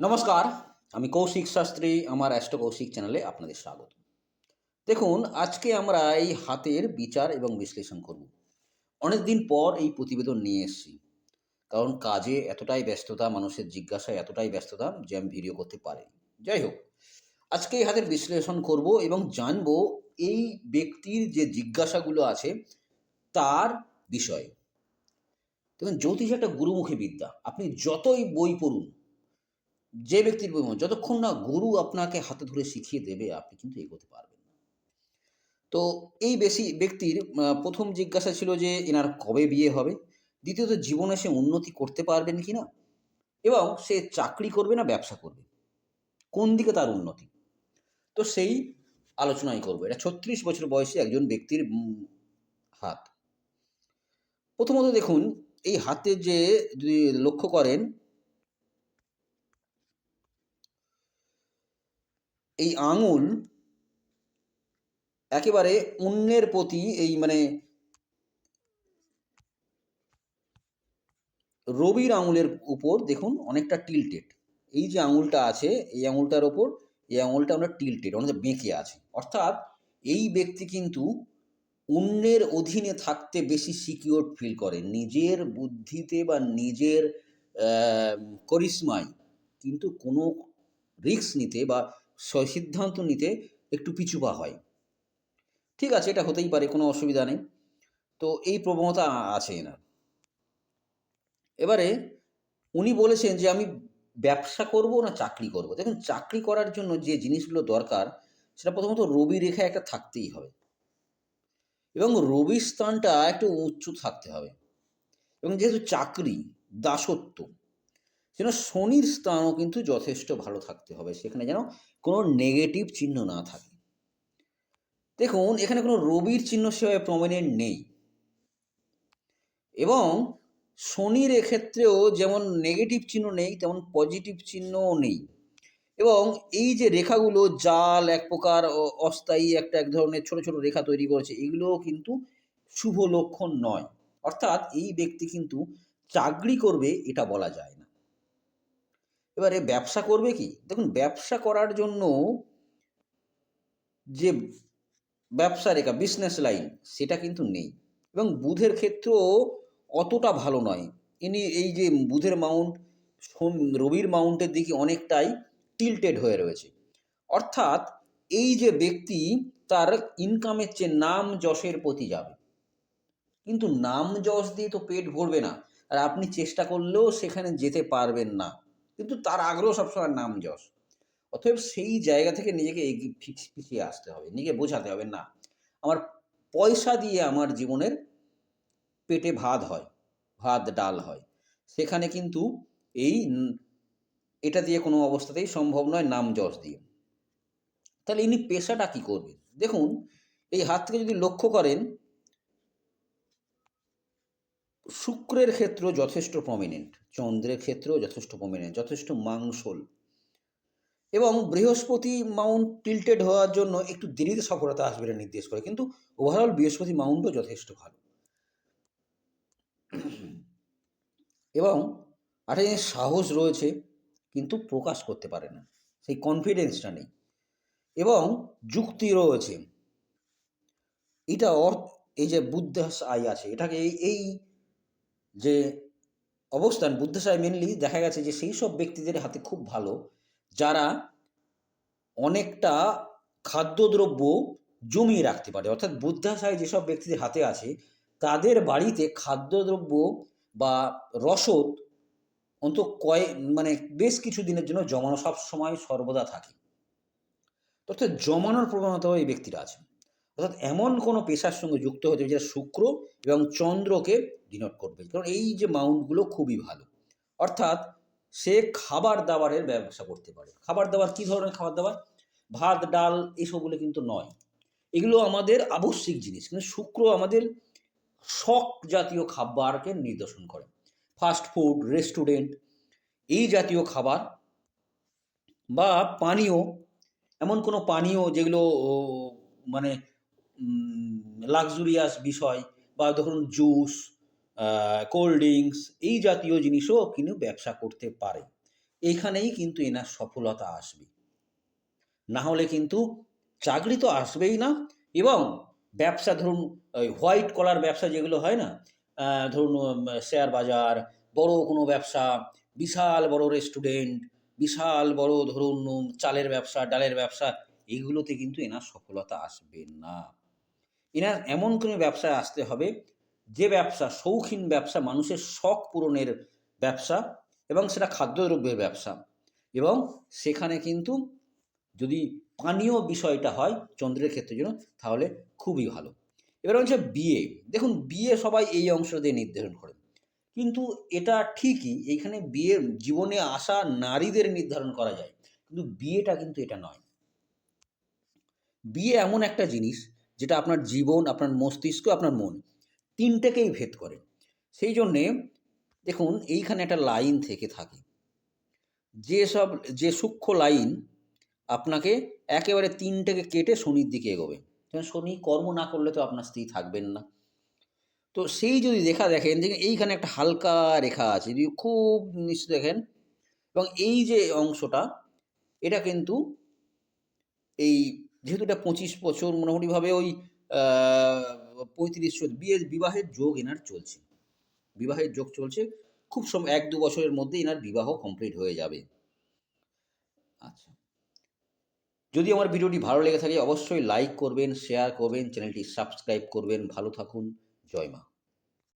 নমস্কার, আমি কৌশিক শাস্ত্রী। আমার অ্যাস্ট্রো কৌশিক চ্যানেলে আপনাদের স্বাগত। দেখুন, আজকে আমরা এই হাতের বিচার এবং বিশ্লেষণ করব। অনেকদিন পর এই প্রতিবেদন নিয়ে এসেছি। কারণ কাজে এতটাই ব্যস্ততা, মানুষের জিজ্ঞাসায় এতটাই ব্যস্ততা যে আমি ভিডিও করতে পারিনি। যাই হোক, আজকে এই হাতের বিশ্লেষণ করব এবং জানব এই ব্যক্তির যে জিজ্ঞাসাগুলো আছে তার বিষয়ে। দেখুন, জ্যোতিষ একটা গুরুমুখী বিদ্যা। আপনি যতই বই পড়ুন, যে ব্যক্তির বই পড়ুন, যতক্ষণ না গুরু আপনাকে হাতে ধরে শিখিয়ে দেবে, আপনি কিন্তু এগোতে পারবেন না। তো এই ব্যক্তির প্রথম জিজ্ঞাসা ছিল যে এনার কবে বিয়ে হবে? দ্বিতীয়ত জীবনে সে উন্নতি করতে পারবেন কিনা? এবং সে চাকরি করবে না ব্যবসা করবে? কোন দিকে তার উন্নতি? তো সেই আলোচনাই করব। এটা ৩৬ বছর বয়সী একজন ব্যক্তির হাত। প্রথমত দেখুন, এই হাতে যে যদি লক্ষ্য করেন, এই আঙুল একেবারে অন্যের প্রতি এই রবির আঙুলের উপর দেখুন অনেকটা টিল্টেড। এই যে আঙুলটা আছে, এই আঙুলটার ওপর এই আঙুলটা আমরা টিল্টেড, অনেকটা বেঁকে আছে। অর্থাৎ এই ব্যক্তি কিন্তু অন্যের অধীনে থাকতে বেশি সিকিউর ফিল করে। নিজের বুদ্ধিতে বা নিজের করিশ্মায় কিন্তু কোনো রিস্ক নিতে বা সিদ্ধান্ত নিতে একটু পিছু পা হয়। ঠিক আছে, এটা হতেই পারে, কোনো অসুবিধা নেই। তো এই প্রবণতা আছে এনার। এবারে উনি বলেছেন যে আমি ব্যবসা করব না চাকরি করব। দেখুন, চাকরি করার জন্য যে জিনিসগুলো দরকার সেটা প্রথমত রবি রেখা একটা থাকতেই হবে এবং রবির স্থানটা একটু উঁচু থাকতে হবে। এবং যেহেতু চাকরি দাসত্ব, যেন শনির স্থানও কিন্তু যথেষ্ট ভালো থাকতে হবে, সেখানে যেন কোনো নেগেটিভ চিহ্ন না থাকে। দেখুন, এখানে কোনো রবির চিহ্ন সেভাবে প্রমিনেন্ট নেই এবং শনির এক্ষেত্রেও যেমন নেগেটিভ চিহ্ন নেই তেমন পজিটিভ চিহ্নও নেই। এবং এই যে রেখাগুলো জাল এক প্রকার অস্থায়ী এক ধরনের ছোট ছোট রেখা তৈরি করেছে, এগুলোও কিন্তু শুভ লক্ষণ নয়। অর্থাৎ এই ব্যক্তি কিন্তু চাকরি করবে এটা বলা যায় না। এবারে ব্যবসা করবে কি? দেখুন, ব্যবসা করার জন্য যে ব্যবসা রেখা বিজনেস লাইন সেটা কিন্তু নেই এবং বুধের ক্ষেত্রেও অতটা ভালো নয়। ইনি এই যে বুধের মাউন্ট রবির মাউন্টের দিকে অনেকটাই টিল্টেড হয়ে রয়েছে। অর্থাৎ এই যে ব্যক্তি তার ইনকামের চেয়ে নাম যশের প্রতি যাবে, কিন্তু নাম যশ দিয়ে তো পেট ভরবে না, আর আপনি চেষ্টা করলেও সেখানে যেতে পারবেন না। কিন্তু তার আগ্রহ সবসময় নাম যশ। অতএব সেই জায়গা থেকে নিজেকে পিছিয়ে আসতে হবে, নিজেকে বোঝাতে হবে না, আমার পয়সা দিয়ে আমার জীবনের পেটে ভাত হয়, ভাত ডাল হয়। সেখানে কিন্তু এই এটা দিয়ে কোনো অবস্থাতেই সম্ভব নয়, নাম যশ দিয়ে। তাহলে ইনি পেশাটা কী করবেন? দেখুন, এই হাত থেকে যদি লক্ষ্য করেন, শুক্রের ক্ষেত্র যথেষ্ট প্রমিনেন্ট, চন্দ্রের ক্ষেত্রেও যথেষ্ট প্রমিনেন্ট, যথেষ্ট মাংসল এবং বৃহস্পতি মাউন্ট টিল্টেড হওয়ার জন্য একটু দেরিতে সফলতা আসবে এটা নির্দেশ করে, কিন্তু ওভারঅল বৃহস্পতি মাউন্টও যথেষ্ট ভালো। এবং একটা জিনিস, সাহস রয়েছে কিন্তু প্রকাশ করতে পারে না, সেই কনফিডেন্সটা নেই। এবং যুক্তি রয়েছে, এটা এই যে বুদ্ধাশায় আছে, এটাকে এই যে অবস্থান বুদ্ধাশায় মেনলি দেখা গেছে যে সেই সব ব্যক্তিদের হাতে খুব ভালো যারা অনেকটা খাদ্যদ্রব্য জমিয়ে রাখতে পারে। অর্থাৎ বুদ্ধাশায় যেসব ব্যক্তিদের হাতে আছে তাদের বাড়িতে খাদ্যদ্রব্য বা রসদ অন্তত বেশ কিছু দিনের জন্য জমানো সব সময় সর্বদা থাকে। অর্থাৎ জমানোর প্রবণতাও এই ব্যক্তিরা আছে। অর্থাৎ এমন কোনো পেশার সঙ্গে যুক্ত হতে হবে যেটা শুক্র এবং চন্দ্রকে ডিনোট করবে, কারণ এই যে মাউন্টগুলো খুবই ভালো। অর্থাৎ সে খাবার দাবারের ব্যবসা করতে পারে। খাবার দাবার কী ধরনের খাবার দাবার? ভাত ডাল এসবগুলো কিন্তু নয়, এগুলো আমাদের আবশ্যিক জিনিস, কিন্তু শুক্র আমাদের শখ জাতীয় খাবারকে নির্দেশন করে। ফাস্ট ফুড, রেস্টুরেন্ট, এই জাতীয় খাবার বা পানীয়, এমন কোনো পানীয় যেগুলো মানে লাক্সুরিয়াস বিষয়, বা ধরুন জুস, কোল্ড ড্রিঙ্কস, এই জাতীয় জিনিসও কিন্তু ব্যবসা করতে পারে। এইখানেই কিন্তু এনার সফলতা আসবে। না হলে কিন্তু চাকরি তো আসবেই না, এবং ব্যবসা ধরুন ওই হোয়াইট কলার ব্যবসা যেগুলো হয় না? ধরুন শেয়ার বাজার, বড় কোনো ব্যবসা, বিশাল বড় রেস্টুরেন্ট, বিশাল বড় ধরুন চালের ব্যবসা, ডালের ব্যবসা, এগুলোতে কিন্তু এনার সফলতা আসবে না। এনার এমন কোনো ব্যবসায় আসতে হবে, যে ব্যবসা শৌখিন ব্যবসা, মানুষের শখ পূরণের ব্যবসা, এবং সেটা খাদ্যদ্রব্যের ব্যবসা, এবং সেখানে কিন্তু যদি পানীয় বিষয়টা হয় চন্দ্রের ক্ষেত্রের জন্য, তাহলে খুবই ভালো। এবার হচ্ছে বিয়ে। দেখুন, বিয়ে সবাই এই অংশ দিয়ে নির্ধারণ করে। কিন্তু এটা ঠিকই, এইখানে বিয়ে জীবনে আসা নারীদের নির্ধারণ করা যায়। কিন্তু বিয়েটা কিন্তু এটা নয়। বিয়ে এমন একটা জিনিস যেটা আপনার জীবন, আপনার মস্তিষ্ক, আপনার মন ৩ টেকেই ভেদ করে। সেই জন্যে দেখুন এইখানে একটা লাইন থেকে থাকে। যেসব যে সূক্ষ্ম লাইন আপনাকে একেবারে ৩ টেকে কেটে শনির দিকে এগোবে। যেমন শনি কর্ম না করলে তো আপনার স্ত্রী থাকবেন না। তো সেই যদি রেখা দেখেন, দেখবেন এইখানে একটা হালকা রেখা আছে। যদি খুব নিশ্চিত দেখেন, এবং এই যে অংশটা, এটা কিন্তু এই যেহেতু এটা ২৫ বছর মোটামুটিভাবে ওই আ ৩৫ বিবাহের যোগ এনার চলছে। বিবাহের যোগ চলছে। খুব ১-২ বছরের মধ্যে এনার বিবাহ কমপ্লিট হয়ে যাবে। আচ্ছা। যদি আমার ভিডিওটি ভালো লেগে থাকে অবশ্যই লাইক করবেন, শেয়ার করবেন, চ্যানেলটি সাবস্ক্রাইব করবেন। ভালো থাকুন। জয় মা।